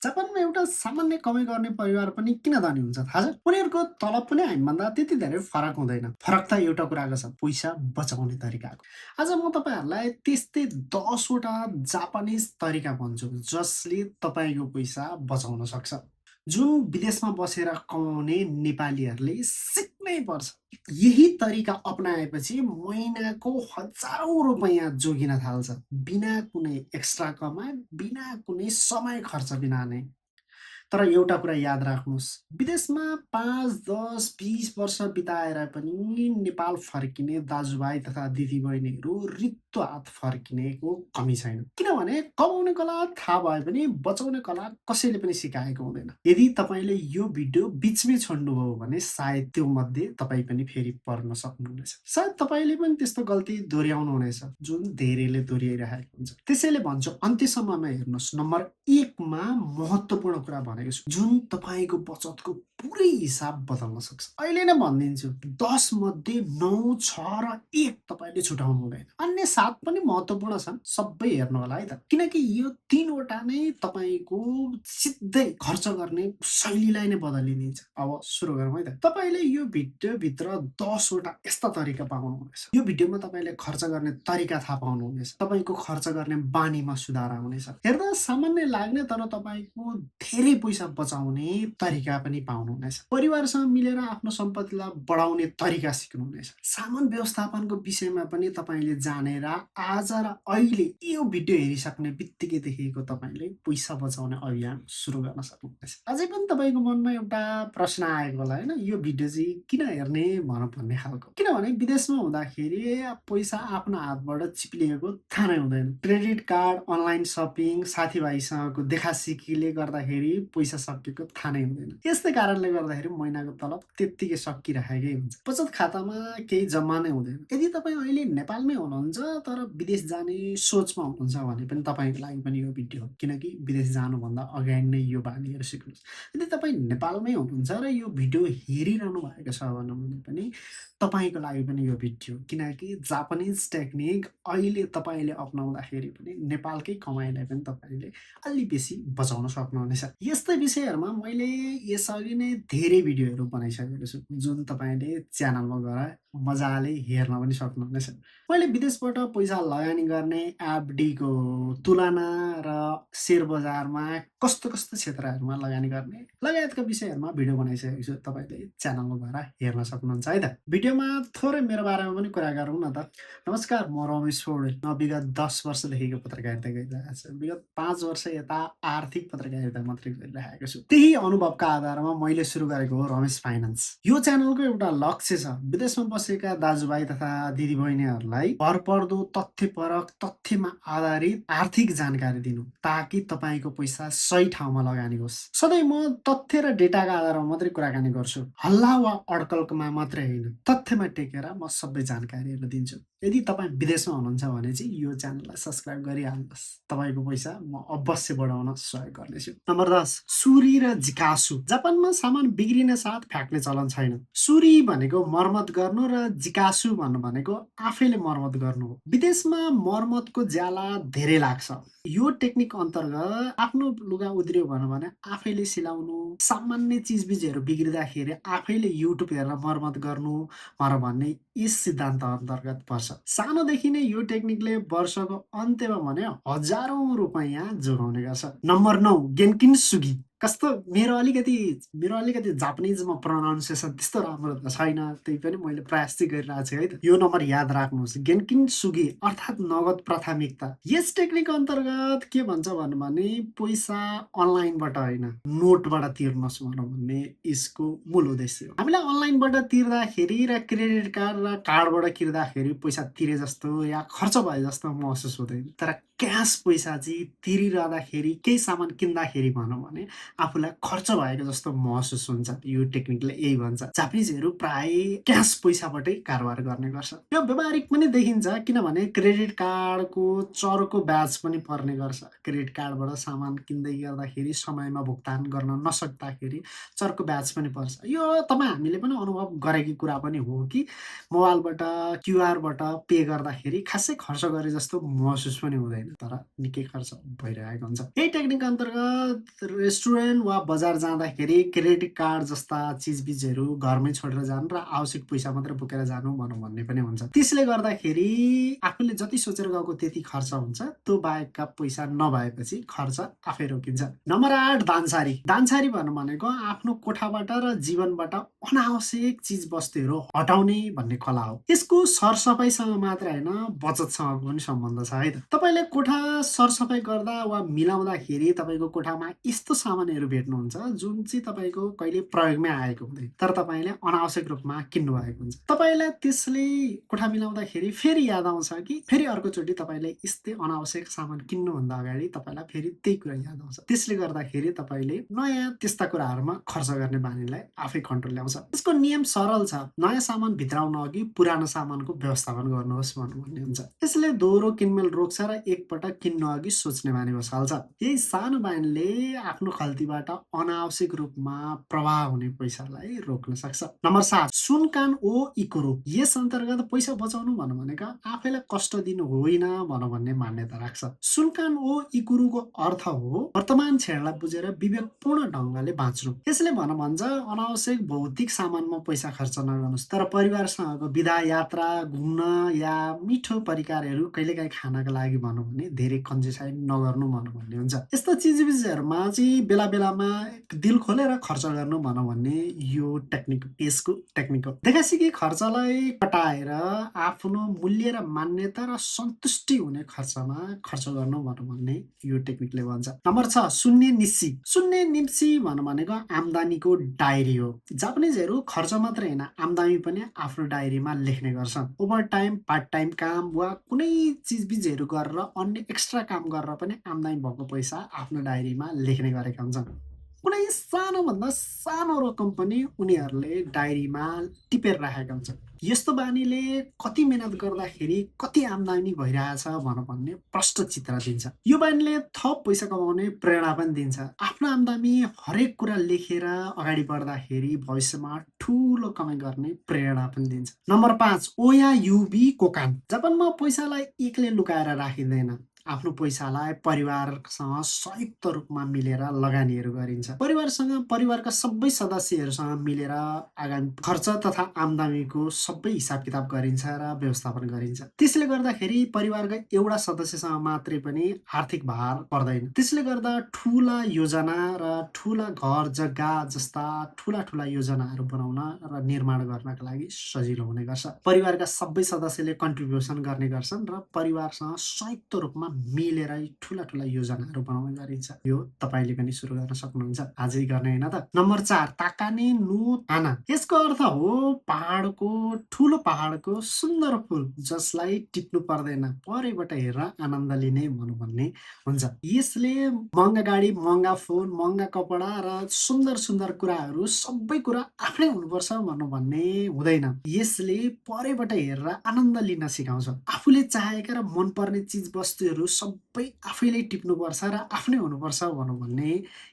जापानमा एउटा सामान्य कमाइ गर्ने परिवार पनि किन धनी हुन्छ थाहा छ? उनीहरूको तलब पनि हामीभन्दा त्यति धेरै फरक हुँदैन। फरक त एउटा कुराको छ, पैसा बचाउने तरिकाको। आज म तपाईँहरूलाई त्यस्तै 10 वटा जापानिज तरिका भन्छु, जसले तपाईँको पैसा बचाउन सक्छ। जुन विदेशमा बसेर कमाउने नेपालीहरूले सिक्नै पर्छ। यही तरिका अपनाएपछि महिनाको हजारौँ रुपैयाँ जोगिन थाल्छ। बिना कुनै एक्स्ट्रा कमाइ, बिना कुनै समय खर्च बिना नै। तर एउटा कुरा याद राख्नुहोस्, विदेशमा 5, 10, 20 वर्ष बिताएर पनि नेपाल फर्किने दाजुभाइ तथा दिदीबहिनीहरू रित्तो हात फर्किनेको कमी छैन। किनभने कमाउने कला थाहा भए पनि बचाउने कला कसैले पनि सिकाएको हुँदैन। यदि तपाईँले यो भिडियो बिचमै छोड्नुभयो भने सायद त्यो मध्ये तपाईँ पनि फेरि पर्न सक्नुहुनेछ। सायद तपाईँले पनि त्यस्तो गल्ती दोहोऱ्याउनु हुनेछ, जुन धेरैले दोहोऱ्याइरहेको हुन्छ। त्यसैले भन्छु अन्त्यसम्ममा हेर्नुहोस्। नम्बर 1 मा महत्त्वपूर्ण कुरा भनेको छु, जुन तपाईँको बचतको पुरै हिसाब बदल्न सक्छ। अहिले नै भनिदिन्छु, 10 मध्ये 9, 6 र 1 तपाईँले छुटाउनु हुँदैन। अन्य 7 पनि महत्त्वपूर्ण छन्, सबै हेर्नु होला है त। किनकि यो 3 वटा नै तपाईँको सिधै खर्च गर्ने शैलीलाई नै बदलिदिन्छ। अब सुरु गरौँ है त। तपाईँले यो भिडियोभित्र 10 वटा यस्ता तरिका पाउनुहुनेछ। यो भिडियोमा तपाईँले खर्च गर्ने तरिका थाहा पाउनुहुनेछ। तपाईँको खर्च गर्ने बानीमा सुधार आउनेछ। हेर्दा सामान्य लाग्ने तर तपाईँको धेरै पैसा बचाउने तरिका पनि पाउनुहुनेछ। परिवारसँग मिलेर आफ्नो सम्पत्तिलाई बढाउने तरिका सिक्नुहुनेछ। सामान व्यवस्थापनको विषयमा पनि तपाईँले जानेर आज र अहिले यो भिडियो हेरिसक्ने बित्तिकैदेखिको तपाईँले पैसा बचाउने अभियान सुरु गर्न सक्नुहुनेछ। अझै पनि तपाईँको मनमा एउटा प्रश्न आएको होला होइन, यो भिडियो चाहिँ किन हेर्ने भन्ने खालको। किनभने विदेशमा हुँदाखेरि पैसा आफ्नो हातबाट चिप्लिएको थाहा नै हुँदैन। क्रेडिट कार्ड, अनलाइन सपिङ, साथीभाइसँगको देखासिखीले गर्दाखेरि पैसा सकिएको थाहा नै हुँदैन। यस्तै कारणले गर्दाखेरि महिनाको तलब त्यत्तिकै सकिरहेकै हुन्छ। बचत खातामा केही जम्मा नै हुँदैन। यदि तपाईँ अहिले नेपालमै हुनुहुन्छ तर विदेश जाने सोचमा हुनुहुन्छ भने पनि तपाईँको लागि पनि यो भिडियो हो। किनकि विदेश जानुभन्दा अगाडि नै यो बानीहरू सिक्नुहोस्। यदि तपाईँ नेपालमै हुनुहुन्छ र यो भिडियो हेरिरहनु भएको छ भनौँ भने पनि तपाईँको लागि पनि यो भिडियो हो। किनकि जापानिज टेक्निक अहिले तपाईँले अपनाउँदाखेरि पनि नेपालकै कमाइलाई पनि तपाईँले अलि बेसी बचाउन सक्नुहुनेछ। यस्तै विषयहरूमा मैले यसअघि नै धेरै भिडियोहरू बनाइसकेको छु, जुन तपाईँले च्यानलमा गएर मजाले हेर्न पनि सक्नुहुनेछ। मैले विदेशबाट पैसा लगानी गर्ने एफडीको तुलना र सेयर बजारमा कस्तो कस्तो क्षेत्रहरूमा लगानी गर्ने लगायतका विषयहरूमा भिडियो बनाइसकेको छु। तपाईँले च्यानलमा गएर हेर्न सक्नुहुन्छ है त। भिडियोमा थोरै मेरो बारेमा पनि कुरा गरौँ न त। नमस्कार, म रमेश पौडेल। म विगत 10 वर्षदेखिको पत्रकारिता गरिरहेको छु। विगत 5 वर्ष यता आर्थिक पत्रकारिता मात्रै गरिरहेको छु। त्यही अनुभवका आधारमा मैले सुरु गरेको हो रमेश फाइनान्स। यो च्यानलको एउटा लक्ष्य छ विदेशमा बसेका दाजुभाइ तथा दिदीबहिनीहरूलाई भरपर्दो तथ्यपरक तथ्यमा आधारित आर्थिक जानकारी दिनु, ताकि तपाईँको पैसा सही ठाउँमा लगानी होस्। सधैँ म तथ्य र डेटाका आधारमा मात्रै कुराकानी गर्छु, हल्ला वा अड्कलमा मात्रै होइन, तथ्यमा टेकेर म सबै जानकारीहरू दिन्छु। यदि तपाईँ विदेशमा हुनुहुन्छ भने चाहिँ यो च्यानललाई सब्सक्राइब गरिहाल्नुहोस्। तपाईँको पैसा म अवश्य बढाउन सहयोग गर्नेछु। नम्बर 10, सुरी र जिकासु। जापानमा सामान बिग्रिने साथ फ्याँक्ने चलन छैन। सुरी भनेको मर्मत गर्नु र जिकासु भन्नु भनेको आफैले मर्मत गर्नु हो। विदेशमा मर्मतको ज्याला धेरै लाग्छ। यो टेक्निक अन्तर्गत आफ्नो लुगा उध्रियो भनौँ भने आफैले सिलाउनु, सामान्य चिजबिजहरू बिग्रिँदाखेरि आफैले युट्युब हेरेर मर्मत गर्नु भन्ने यस सिद्धान्त अन्तर्गत पर्छ। सानोदेखि नै यो टेक्निकले वर्षको अन्त्यमा भने हजारौँ रुपैयाँ जोगाउने गर्छ। नम्बर 9, गेन्किन सुगी। कस्तो मेरो अलिकति जापानिजमा प्रोनाउन्सिएसन त्यस्तो राम्रो त छैन, त्यही पनि मैले प्रयास चाहिँ गरिरहेको छु है त। यो नम्बर याद राख्नुहोस्, गेन्किन सुगी अर्थात् नगद प्राथमिकता। यस टेक्निक अन्तर्गत के भन्छ भने पैसा अनलाइनबाट होइन नोटबाट तिर्नुहोस् भनौँ भन्ने यसको मूल उद्देश्य हो। हामीलाई अनलाइनबाट तिर्दाखेरि र क्रेडिट कार्ड र कार्डबाट तिर्दाखेरि पैसा तिरे जस्तो या खर्च भए जस्तो महसुस हुँदैन। तर क्यास पैसा चाहिँ तिरिरहँदाखेरि केही सामान किन्दाखेरि भनौँ भने आफूलाई खर्च भएको जस्तो महसुस हुन्छ। यो टेक्निकले यही भन्छ। जापानिजहरू प्रायः क्यास पैसाबाटै कारोबार गर्ने गर्छ। यो व्यावहारिक पनि देखिन्छ किनभने क्रेडिट कार्डको चर्को ब्याज पनि पर्ने गर्छ। क्रेडिट कार्डबाट सामान किन्दै गर्दाखेरि समयमा भुक्तान गर्न नसक्दाखेरि चर्को ब्याज पनि पर्छ। यो हामीले पनि अनुभव गरेको कुरा पनि हो कि मोबाइलबाट क्युआरबाट पे गर्दाखेरि खासै खर्च गरे जस्तो महसुस पनि हुँदैन, तर निकै खर्च भइरहेको हुन्छ। यही टेक्निक अन्तर्गत रेस्टुरेन्ट वा बजार जाँदाखेरि क्रेडिट कार्ड जस्ता चिजबिजहरू घरमै छोडेर जानु र आवश्यक पैसा मात्रै बोकेर जानु भनौँ भन्ने पनि हुन्छ। त्यसले गर्दाखेरि आफूले जति सोचेर गएको त्यति खर्च हुन्छ, त्यो बाहेकका पैसा नभएपछि खर्च आफै रोकिन्छ। नम्बर 8 दानसारी। दानसारी भन्नु भनेको आफ्नो कोठाबाट र जीवनबाट अनावश्यक चिज वस्तुहरू हटाउने भन्ने कला हो। यसको सरसफाइसँग मात्र होइन, बचतसँग पनि सम्बन्ध छ है त। तपाईँले कोठा सरसफाइ गर्दा वा मिलाउँदाखेरि तपाईँको कोठामा यस्तो सामानहरू भेट्नुहुन्छ जुन चाहिँ तपाईँको कहिले प्रयोगमै आएको हुँदैन, तर तपाईँले अनावश्यक रूपमा किन्नु भएको हुन्छ। तपाईँलाई त्यसले कोठा मिलाउँदाखेरि फेरि याद आउँछ कि फेरि अर्कोचोटि तपाईँले यस्तै अनावश्यक सामान किन्नुभन्दा अगाडि तपाईँलाई फेरि त्यही कुरा याद आउँछ। त्यसले गर्दाखेरि तपाईँले नयाँ त्यस्ता कुराहरूमा खर्च गर्ने बानीलाई आफै कन्ट्रोल ल्याउँछ। यसको नियम सरल छ। नयाँ सामान भित्राउन अघि पुरानो सामानको व्यवस्थापन गर्नुहोस् भन्ने हुन्छ। यसले दोहोरो किनमेल रोक्छ र एकपटक किन्नु अघि सोच्ने बानी बसाल्छ। यही सानो बानीले आफ्नो खल्तीबाट अनावश्यक रूपमा प्रवाह हुने पैसालाई रोक्न सक्छ। नम्बर 7 सुन कान ओ इकुरो। यस अन्तर्गत पैसा बचाउनु भन्नु भनेको आफैलाई कष्ट दिनु होइन भनौँ भन्ने मान्यता राख्छ। सुन कान ओ इकुरुको अर्थ हो वर्तमान क्षणलाई बुझेर विवेकपूर्ण ढङ्गले बाँच्नु। यसले भन्छ अनावश्यक भौतिक सामानमा पैसा खर्च नगर्नुहोस्, तर परिवारसँगको विदा यात्रा, घुम्न या मिठो परिकारहरू कहिलेकाहीँ खानका लागि भनौँ भने धेरै कन्जुसाइ नगर्नु भनौँ भन्ने हुन्छ। यस्तो चिजबिजहरूमा चाहिँ बेला बेलामा दिल खोलेर खर्च गर्नु भनौँ भन्ने यो टेक्निक यसको टेक्निक हो। देखासिकी खर्चलाई कटाएर आफ्नो मूल्य र मान्यता र सन्तुष्टि हुने खर्चमा खर्च गर्नु भनौँ भन्ने यो टेक्निकले भन्छ। नम्बर 6 शून्य निस्सी। शून्य निस्सी भनौँ भनेको आम्दानीको डायरी हो। जापानिजहरू खर्च मात्रै होइन, आम्दानी पनि आफ्नो डायरीमा लेख्ने गर्छन्। ओभर टाइम, पार्ट टाइम काम वा कुनै चिजबिजहरू गरेर अन्य एक्स्ट्रा काम गरेर पनि आम्दानी भएको पैसा आफ्नो डायरीमा लेख्ने गरेका हुन्छन्। कुनै सानोभन्दा सानो रकम पनि उनीहरूले डायरीमा टिपेर राखेका हुन्छन्। यस्तो बानीले कति मेहनत गर्दाखेरि कति आम्दानी भइरहेछ भनौँ भन्ने प्रष्ट चित्र दिन्छ। यो बानीले थप पैसा कमाउने प्रेरणा पनि दिन्छ। आफ्नो आम्दानी हरेक कुरा लेखेर अगाडि बढ्दाखेरि भविष्यमा ठुलो कमाइ गर्ने प्रेरणा पनि दिन्छ। नम्बर 5 ओया युबी कोकान। जापानमा पैसालाई एक्लै लुकाएर राखिँदैन। आफ्नो पैसालाई परिवारसँग संयुक्त रूपमा मिलेर लगानीहरू गरिन्छ। परिवारका सबै सदस्यहरूसँग मिलेर आगामी खर्च तथा आम्दानीको सबै हिसाब किताब गरिन्छ र व्यवस्थापन गरिन्छ। त्यसले गर्दाखेरि परिवारका एउटा सदस्यसँग मात्रै पनि आर्थिक भार पर्दैन। त्यसले गर्दा ठुला योजना र ठुला घर जग्गा जस्ता ठुला योजनाहरू बनाउन र निर्माण गर्नका लागि सजिलो हुने गर्छ। परिवारका सबै सदस्यले कन्ट्रिब्युसन गर्ने गर्छन् र परिवारसँग संयुक्त रूपमा मिलेर ठुला योजनाहरू बनाउने गरिन्छ। यो तपाईँले पनि सुरु गर्न सक्नुहुन्छ, आजै गर्ने होइन त। नम्बर 4 ताकाने नो ताना। यसको अर्थ हो ठुलो पहाडको सुन्दर फुल जसलाई टिप्नु पर्दैन, परैबाट हेरेर आनन्द लिने भनौँ भन्ने हुन्छ। यसले महँगा गाडी, महँगा फोन, महँगा कपडा र सुन्दर कुराहरू सबै कुरा आफ्नै हुनुपर्छ भनौँ भन्ने हुँदैन। यसले परैबाट हेरेर आनन्द लिन सिकाउँछ। आफूले चाहेका र मनपर्ने चिज वस्तुहरू सबै आफैले टिप्नुपर्छ र आफ्नै हुनुपर्छ भनौँ भन्ने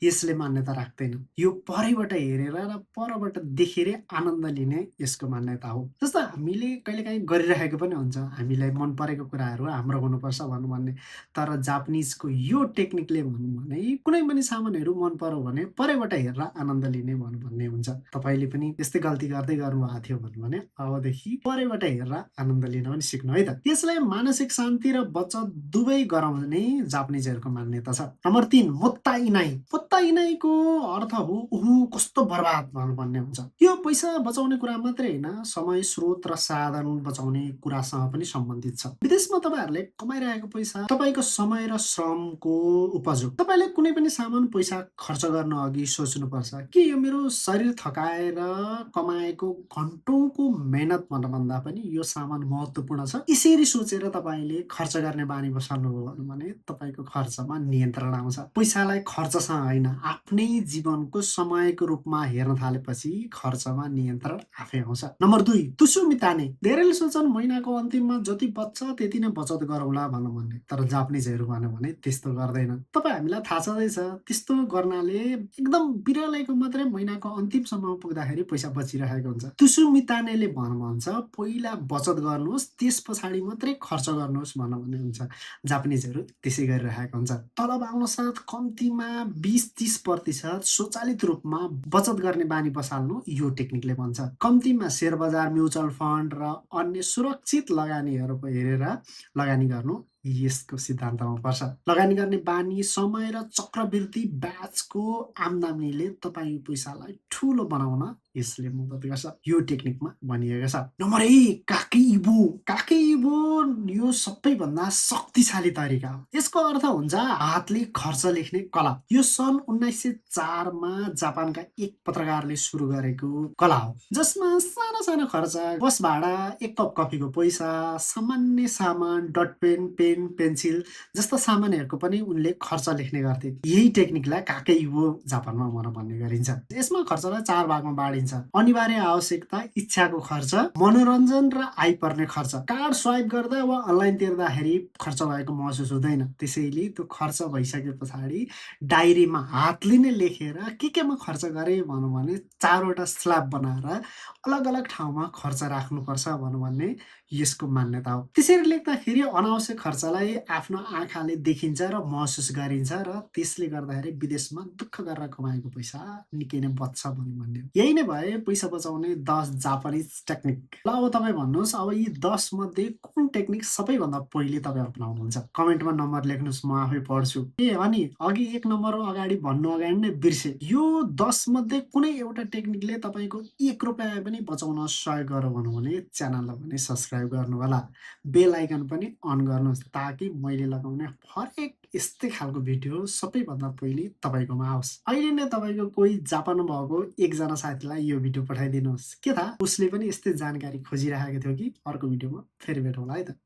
यसले मान्यता राख्दैन। यो परैबाट हेरेर र परबाट देखेर आनन्द लिने यसको मान्यता हो। जस्तो हामीले कहिलेकाहीँ गरिरहेको पनि हुन्छ, हामीलाई मन परेको कुराहरू हाम्रो हुनुपर्छ भनौँ भन्ने, तर जापानिजको यो टेक्निकले भनौँ भने कुनै पनि सामानहरू मन पर्यो भने परैबाट हेरेर आनन्द लिने भनौँ भन्ने हुन्छ। तपाईँले पनि यस्तै गल्ती गर्दै गर्नुभएको थियो भने अबदेखि परैबाट हेरेर आनन्द लिन पनि सिक्नु है त। यसलाई मानसिक शान्ति र बचत दुवै गराउने जापानिजहरूको मान्यता छ। नम्बर 3 मोत्ता इनाई। मोत्ता इनाईको अर्थ हो ओहो कस्तो बर्बाद भन्ने हुन्छ। यो पैसा बचाउने कुरा मात्रै होइन, समय, स्रोत र साधन बचाउने कुरासँग पनि सम्बन्धित छ। विदेशमा तपाईँहरूले कमाइरहेको पैसा तपाईँको समय र श्रमको उपज हो। तपाईँले कुनै पनि सामान पैसा खर्च गर्न अघि सोच्नुपर्छ कि यो मेरो शरीर थकाएर कमाएको घन्टौँको मेहनत भन्दा पनि यो सामान महत्त्वपूर्ण छ। यसरी सोचेर तपाईँले खर्च गर्ने बानी बसाल्नु बचाउनुभयो भने तपाईँको खर्चमा नियन्त्रण आउँछ। पैसालाई खर्चसँग होइन, आफ्नै जीवनको समयको रूपमा हेर्न थालेपछि खर्चमा नियन्त्रण आफै आउँछ। नम्बर 2 तुसु मिताने। धेरैले सोच्छन् महिनाको अन्तिममा जति बच्छ त्यति नै बचत गरौँला भनौँ भन्ने। तर जापानिजहरू भन्यो भने त्यस्तो गर्दैन। तपाईँ हामीलाई थाहा छँदैछ त्यस्तो गर्नाले एकदम बिरलैको मात्रै महिनाको अन्तिमसम्म पुग्दाखेरि पैसा बचिरहेको हुन्छ। तुसु मितानेले भन्छ पहिला बचत गर्नुहोस् त्यस पछाडि मात्रै खर्च गर्नुहोस् भन्ने हुन्छ। जापानिजहरू त्यसै गरिरहेको हुन्छ। तलब आउनसाथ कम्तीमा 20-30% स्वचालित रूपमा बचत गर्ने बानी बसाल्नु यो टेक्निकले भन्छ। कम्तीमा शेयर बजार, म्युचुअल फन्ड र अन्य सुरक्षित लगानीहरू हेरेर लगानी गर्नु यसको सिद्धान्तमा पर्छ। लगानी गर्ने बानी, समय र चक्रवृद्धि ब्याजको आम्दानीले तपाईँ पैसालाई ठुलो बनाउन यसले मद्दत गर्छ। यो टेक्निकमा भनिएको छ। नम्बर 1 काकेइबो। काकेइबो यो सबैभन्दा शक्तिशाली तरिका हो। यसको अर्थ हुन्छ हातले खर्च लेख्ने कला। यो सन् 1904 मा जापानका एक पत्रकारले सुरु गरेको कला हो, जसमा साना साना खर्च, बस भाडा, एक कप कफीको पैसा, सामान्य सामान, डट पेन, पेन, पेन्सिल जस्ता सामानहरूको पनि उनले खर्च लेख्ने गर्थे। यही टेक्निकलाई काकेइबो जापानमा भन्ने गरिन्छ। यसमा खर्चलाई 4 भागमा बाँडिन्छ। अनिवार्य आवश्यकता, इच्छाको खर्च, मनोरञ्जन र आइपर्ने खर्च। कार्ड स्वाइप गर्दा वा अनलाइन तिर्दाखेरि खर्च भएको महसुस हुँदैन। त्यसैले त्यो खर्च भइसके पछाडि डायरीमा हातले नै लेखेर केमा खर्च गरे भनौँ भने 4 वटा स्ल्याब बनाएर अलग अलग ठाउँमा खर्च राख्नुपर्छ भनौँ भन्ने यसको मान्यता हो। त्यसरी लेख्दाखेरि अनावश्यक खर्चलाई आफ्नो आँखाले देखिन्छ र महसुस गरिन्छ र त्यसले गर्दाखेरि विदेशमा दुःख गरेर कमाएको पैसा निकै नै बच्छ भनौँ भन्ने हो। यही नै भए पैसा बचाउने 10 जापानिज टेक्निक। ल अब तपाईँ भन्नुहोस् अब यी 10 मध्ये कुन टेक्निक सबैभन्दा पहिले तपाईँ अपनाउनुहुन्छ? कमेन्टमा नम्बर लेख्नुहोस्, म आफै पढ्छु। अनि अघि 1 नम्बर अगाडि भन्नु अगाडि नै बिर्से। यो 10 मध्ये कुनै एउटा टेक्निकले तपाईँको 1 रुपैयाँ पनि बचाउन सहयोग गर्यो भनौँ भने च्यानललाई पनि सब्स्क्राइब गर्नु होला। बेल आइकन पनि अन गर्नुहोस् ताकि मैले लगाउने हरेक यस्तै खालको भिडियो सबैभन्दा पहिले तपाईँकोमा आओस्। अहिले नै तपाईँको कोही जापानमा भएको एकजना साथीलाई यो भिडियो पठाइदिनुहोस्। के थाहा उसले पनि यस्तै जानकारी खोजिरहेको थियो कि। अर्को भिडियोमा फेरि भेटौँला है त।